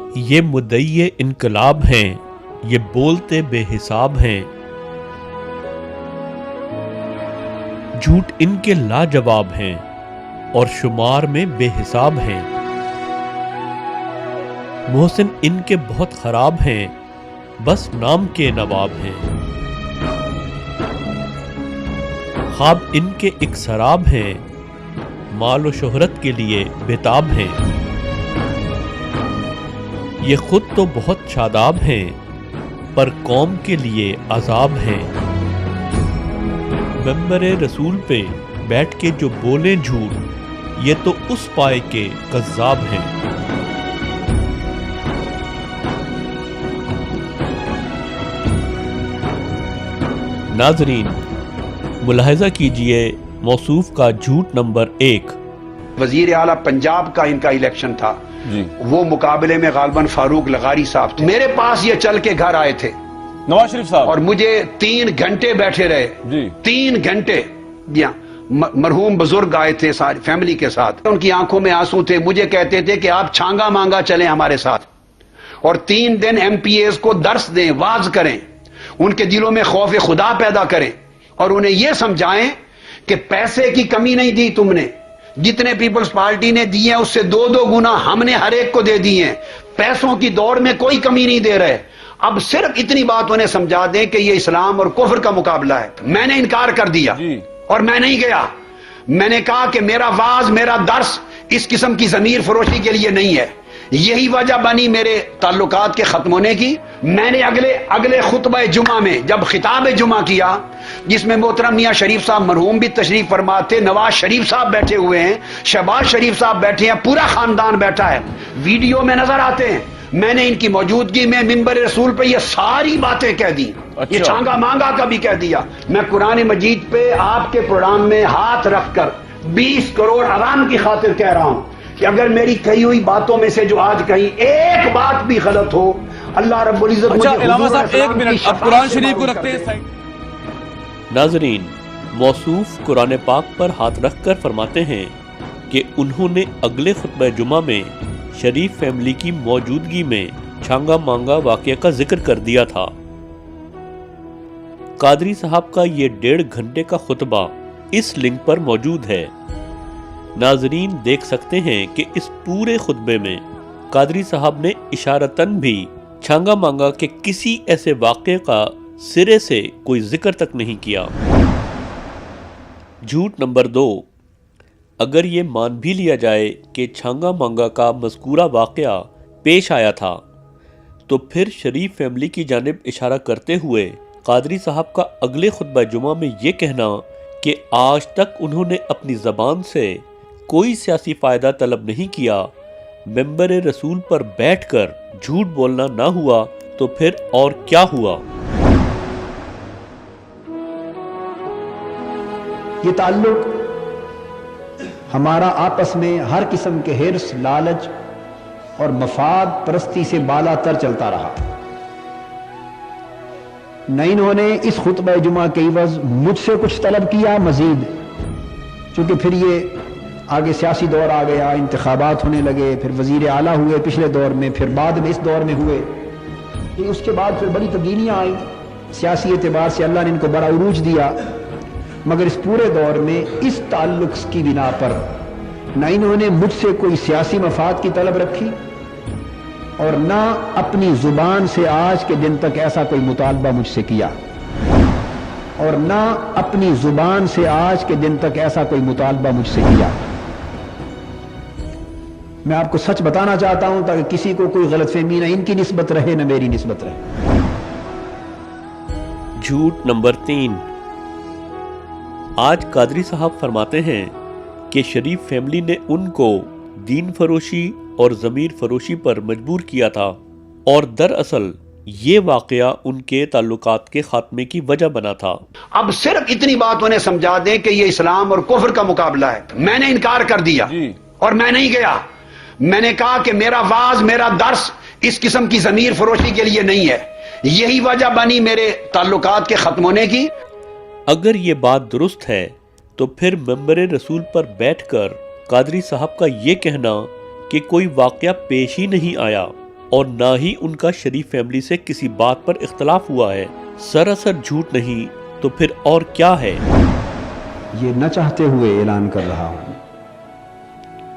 یہ مدعی انقلاب ہیں، یہ بولتے بے حساب ہیں، جھوٹ ان کے لاجواب ہیں اور شمار میں بے حساب ہیں۔ محسن ان کے بہت خراب ہیں، بس نام کے نواب ہیں۔ خواب ان کے ایک سراب ہیں، مال و شہرت کے لیے بےتاب ہیں۔ یہ خود تو بہت شاداب ہیں، پر قوم کے لیے عذاب ہیں۔ ممبر رسول پہ بیٹھ کے جو بولیں جھوٹ، یہ تو اس پائے کے کذاب ہیں۔ ناظرین، ملاحظہ کیجئے موصوف کا جھوٹ نمبر 1۔ وزیر اعلیٰ پنجاب کا ان کا الیکشن تھا جی، وہ مقابلے میں غالباً فاروق لغاری صاحب تھے۔ میرے پاس یہ چل کے گھر آئے تھے نواز شریف صاحب، اور مجھے 3 گھنٹے بیٹھے رہے۔ جی 3 گھنٹے مرحوم بزرگ آئے تھے ساری فیملی کے ساتھ، ان کی آنکھوں میں آنسو تھے، مجھے کہتے تھے کہ آپ چھانگا مانگا چلیں ہمارے ساتھ اور 3 دن ایم پی ایز کو درس دیں، واعظ کریں، ان کے دلوں میں خوف خدا پیدا کریں اور انہیں یہ سمجھائیں کہ پیسے کی کمی نہیں دی تم نے، جتنے پیپلز پارٹی نے دیے اس سے 2 گنا ہم نے ہر ایک کو دے دیے ہیں، پیسوں کی دوڑ میں کوئی کمی نہیں دے رہے۔ اب صرف اتنی بات انہیں سمجھا دیں کہ یہ اسلام اور کفر کا مقابلہ ہے۔ میں نے انکار کر دیا جی، اور میں نہیں گیا۔ میں نے کہا کہ میرا واعظ، میرا درس اس قسم کی ضمیر فروشی کے لیے نہیں ہے۔ یہی وجہ بنی میرے تعلقات کے ختم ہونے کی۔ میں نے اگلے خطبہ جمعہ میں جب خطاب جمعہ کیا، جس میں محترم میاں شریف صاحب مرحوم بھی تشریف فرما تھے، نواز شریف صاحب بیٹھے ہوئے ہیں، شہباز شریف صاحب بیٹھے ہیں، پورا خاندان بیٹھا ہے، ویڈیو میں نظر آتے ہیں، میں نے ان کی موجودگی میں منبر رسول پہ یہ ساری باتیں کہہ دی۔ یہ چھانگا مانگا کا بھی کہہ دیا۔ میں قرآن مجید پہ آپ کے پروگرام میں ہاتھ رکھ کر 20 کروڑ عوام کی خاطر کہہ رہا ہوں کہ اگر میری کہی ہوئی باتوں میں سے جو آج کہیں ایک بات بھی غلط ہو، اللہ رب العزت اچھا مجھے علامہ حضور صاحب اسلام ایک کی منٹ، اب شفاعت قرآن سے شریف کو معروف رکھتے ہیں کرتے ہیں۔ سائڈ۔ ناظرین، موصوف قرآن پاک پر ہاتھ رکھ کر فرماتے ہیں کہ انہوں نے اگلے خطبہ جمعہ میں شریف فیملی کی موجودگی میں چھانگا مانگا واقعہ کا ذکر کر دیا تھا۔ قادری صاحب کا یہ 1.5 گھنٹے کا خطبہ اس لنک پر موجود ہے۔ ناظرین دیکھ سکتے ہیں کہ اس پورے خطبے میں قادری صاحب نے اشارتاً بھی چھانگا مانگا کے کسی ایسے واقعے کا سرے سے کوئی ذکر تک نہیں کیا۔ جھوٹ نمبر 2، اگر یہ مان بھی لیا جائے کہ چھانگا مانگا کا مذکورہ واقعہ پیش آیا تھا، تو پھر شریف فیملی کی جانب اشارہ کرتے ہوئے قادری صاحب کا اگلے خطبہ جمعہ میں یہ کہنا کہ آج تک انہوں نے اپنی زبان سے کوئی سیاسی فائدہ طلب نہیں کیا، ممبر رسول پر بیٹھ کر جھوٹ بولنا نہ ہوا تو پھر اور کیا ہوا؟ یہ تعلق ہمارا آپس میں ہر قسم کے حرص، لالچ اور مفاد پرستی سے بالا تر چلتا رہا۔ نہ انہوں نے اس خطبہ جمعہ کے عوض مجھ سے کچھ طلب کیا مزید، چونکہ پھر یہ آگے سیاسی دور آ گیا، انتخابات ہونے لگے، پھر وزیر اعلیٰ ہوئے پچھلے دور میں، پھر بعد میں اس دور میں ہوئے، اس کے بعد پھر بڑی تبدیلیاں آئیں سیاسی اعتبار سے، اللہ نے ان کو بڑا عروج دیا۔ مگر اس پورے دور میں اس تعلق کی بنا پر نہ انہوں نے مجھ سے کوئی سیاسی مفاد کی طلب رکھی اور نہ اپنی زبان سے آج کے دن تک ایسا کوئی مطالبہ مجھ سے کیا، اور نہ اپنی زبان سے آج کے دن تک ایسا کوئی مطالبہ مجھ سے کیا۔ میں آپ کو سچ بتانا چاہتا ہوں تاکہ کسی کو کوئی غلط فہمی نہ ان کی نسبت رہے نہ میری نسبت رہے۔ جھوٹ نمبر 3، آج قادری صاحب فرماتے ہیں کہ شریف فیملی نے ان کو دین فروشی اور ضمیر فروشی پر مجبور کیا تھا، اور دراصل یہ واقعہ ان کے تعلقات کے خاتمے کی وجہ بنا تھا۔ اب صرف اتنی بات انہیں سمجھا دیں کہ یہ اسلام اور کفر کا مقابلہ ہے۔ میں نے انکار کر دیا جی، اور میں نہیں گیا۔ میں نے کہا کہ میرا واعظ، میرا درس اس قسم کی ضمیر فروشی کے لیے نہیں ہے۔ یہی وجہ بنی میرے تعلقات کے ختم ہونے کی۔ اگر یہ بات درست ہے تو پھر ممبر رسول پر بیٹھ کر قادری صاحب کا یہ کہنا کہ کوئی واقعہ پیش ہی نہیں آیا، اور نہ ہی ان کا شریف فیملی سے کسی بات پر اختلاف ہوا ہے۔ سراسر جھوٹ نہیں تو پھر اور کیا ہے؟ یہ نہ چاہتے ہوئے اعلان کر رہا ہوں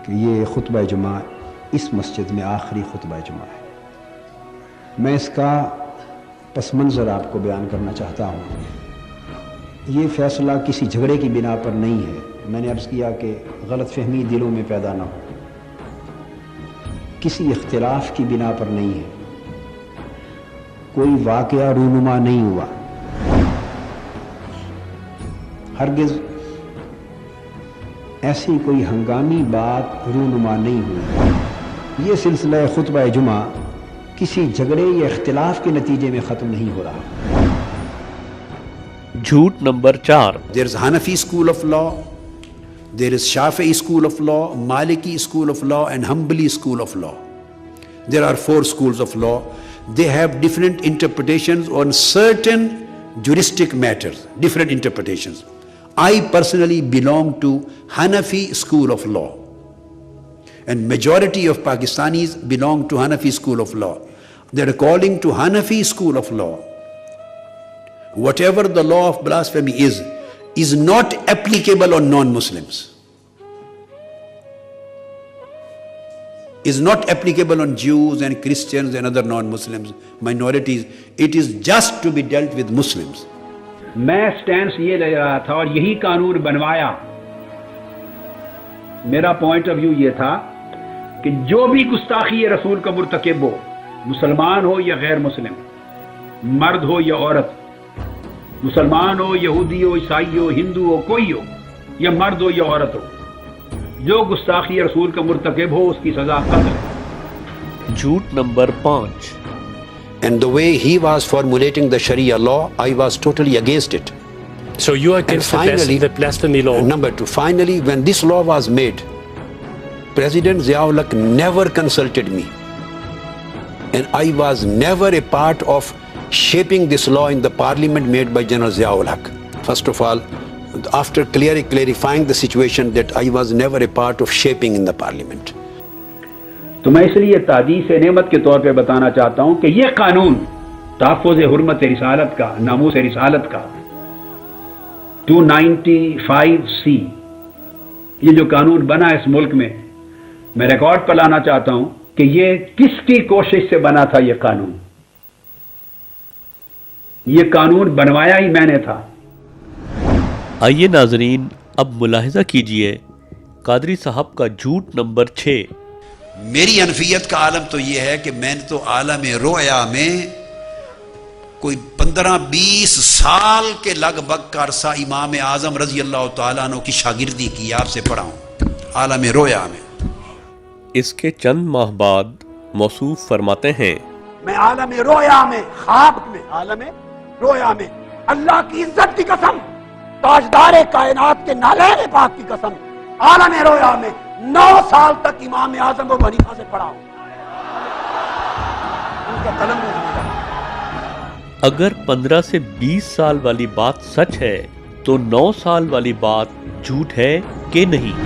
کہ یہ خطبہ جمعہ اس مسجد میں آخری خطبہ جمعہ ہے۔ میں اس کا پس منظر آپ کو بیان کرنا چاہتا ہوں۔ یہ فیصلہ کسی جھگڑے کی بنا پر نہیں ہے۔ میں نے عرض کیا کہ غلط فہمی دلوں میں پیدا نہ ہو، کسی اختلاف کی بنا پر نہیں ہے، کوئی واقعہ رونما نہیں ہوا، ہرگز ایسی کوئی ہنگامی بات رونما نہیں ہوئی۔ یہ سلسلہ خطبہ جمعہ کسی جھگڑے یا اختلاف کے نتیجے میں ختم نہیں ہو رہا۔ جھوٹ number 4۔ There is Hanafi school of law, there is Shafi'i school of law, Maliki school of law and Hanbali school of law. There are 4 schools of law. They have different interpretations on certain juristic matters, different interpretations. I personally belong to Hanafi school of law, and majority of Pakistanis belong to Hanafi school of law. That according to Hanafi school of law, whatever the law of blasphemy is not applicable on non-Muslims, is not applicable on Jews and Christians and other non-Muslims, minorities. It is just to be dealt with Muslims. میں سٹینس یہ لے رہا تھا اور یہی قانون بنوایا۔ میرا پوائنٹ آف ویو یہ تھا کہ جو بھی گستاخی رسول کا مرتکب ہو، مسلمان ہو یا غیر مسلم، مرد ہو یا عورت، مسلمان ہو، یہودی ہو، عیسائی ہو، ہندو ہو، کوئی ہو، یا مرد ہو یا عورت ہو، جو گستاخی رسول کا مرتکب ہو اس کی سزا قتل ہے۔ جھوٹ number 5۔ And the way he was formulating the Sharia law, I was totally against it. So you are And against finally, the blasphemy law? Number 2, finally, when this law was made, President Ziaul-Haq never consulted me. And I was never a part of shaping this law in the parliament made by General Ziaul-Haq. First of all, after clarifying the situation, that I was never a part of shaping in the parliament. تو میں اس لیے تعدیث نعمت کے طور پہ بتانا چاہتا ہوں کہ یہ قانون تحفظ حرمت رسالت کا، ناموس رسالت کا 295C، یہ جو قانون بنا اس ملک میں ریکارڈ پر لانا چاہتا ہوں کہ یہ کس کی کوشش سے بنا تھا۔ یہ قانون بنوایا ہی میں نے تھا۔ آئیے ناظرین اب ملاحظہ کیجئے قادری صاحب کا جھوٹ نمبر 6۔ میری حنفیت کا عالم تو یہ ہے کہ میں نے تو عالم رویا میں کوئی 15-20 سال کے لگ بھگ کا عرصہ امام اعظم رضی اللہ تعالیٰ عنہ کی شاگردی کی، آپ سے پڑھا ہوں عالم رویا میں۔ اس کے چند ماہ بعد موصوف فرماتے ہیں، میں عالم رویا میں، خواب میں، عالم رویا میں اللہ کی عزت کی قسم، تاجدار کائنات کے نالین پاک کی قسم، عالم رویا میں 9 سال تک امام اعظم ابو حنیفہ سے پڑھا ہوں۔ ان کا قلم میں زندہ۔ اگر 15 سے 20 سال والی بات سچ ہے تو 9 سال والی بات جھوٹ ہے کہ نہیں؟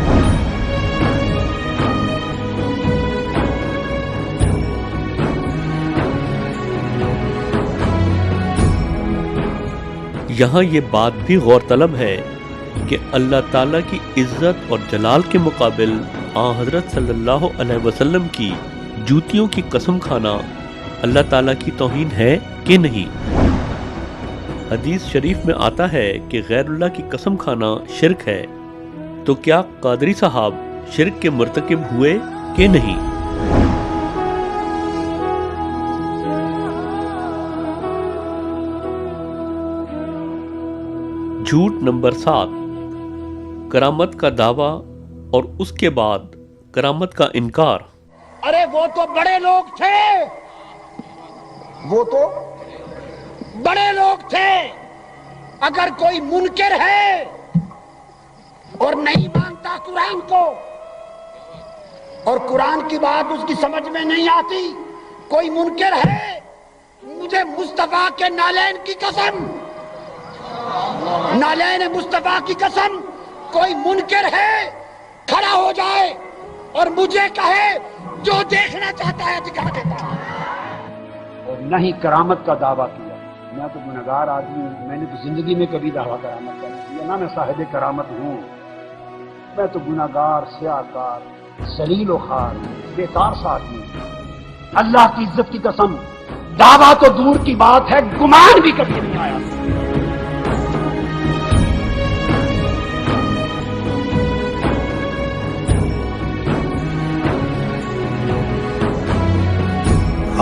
یہاں یہ بات بھی غور طلب ہے کہ اللہ تعالیٰ کی عزت اور جلال کے مقابل آن حضرت صلی اللہ علیہ وسلم کی جوتیوں کی قسم کھانا اللہ تعالیٰ کی توہین ہے کہ نہیں؟ حدیث شریف میں آتا ہے کہ غیر اللہ کی قسم کھانا شرک ہے، تو کیا قادری صاحب شرک کے مرتکب ہوئے کہ نہیں؟ جھوٹ نمبر 7۔ کرامت کا دعویٰ اور اس کے بعد کرامت کا انکار۔ ارے وہ تو بڑے لوگ تھے، وہ تو بڑے لوگ تھے۔ اگر کوئی منکر ہے اور نہیں مانتا قرآن کو اور قرآن کی بات اس کی سمجھ میں نہیں آتی، کوئی منکر ہے، مجھے مصطفیٰ کے نالین کی قسم، نالین مصطفیٰ کی قسم، کوئی منکر ہے کھڑا ہو جائے اور مجھے کہے جو دیکھنا چاہتا ہے دکھا دیتا ہے۔ نہ ہی کرامت کا دعویٰ کیا. میں تو گنہگار آدمی ہوں، میں نے تو زندگی میں کبھی دعویٰ کرامت کا نہیں کیا، نہ میں صاحب کرامت ہوں. میں تو گنہگار، سیاہکار، ذلیل و خوار، بیکار سا آدمی ہوں. اللہ کی عزت کی قسم، دعویٰ تو دور کی بات ہے، گمان بھی کبھی نہیں آیا.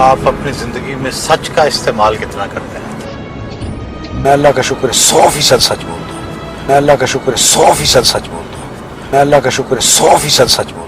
آپ اپنی زندگی میں سچ کا استعمال کتنا کرتے ہیں؟ میں اللہ کا شکر ہے 100% سچ بولتا ہوں. میں اللہ کا شکر ہے 100% سچ بولتا ہوں. میں اللہ کا شکر ہے 100% سچ بولتا ہوں.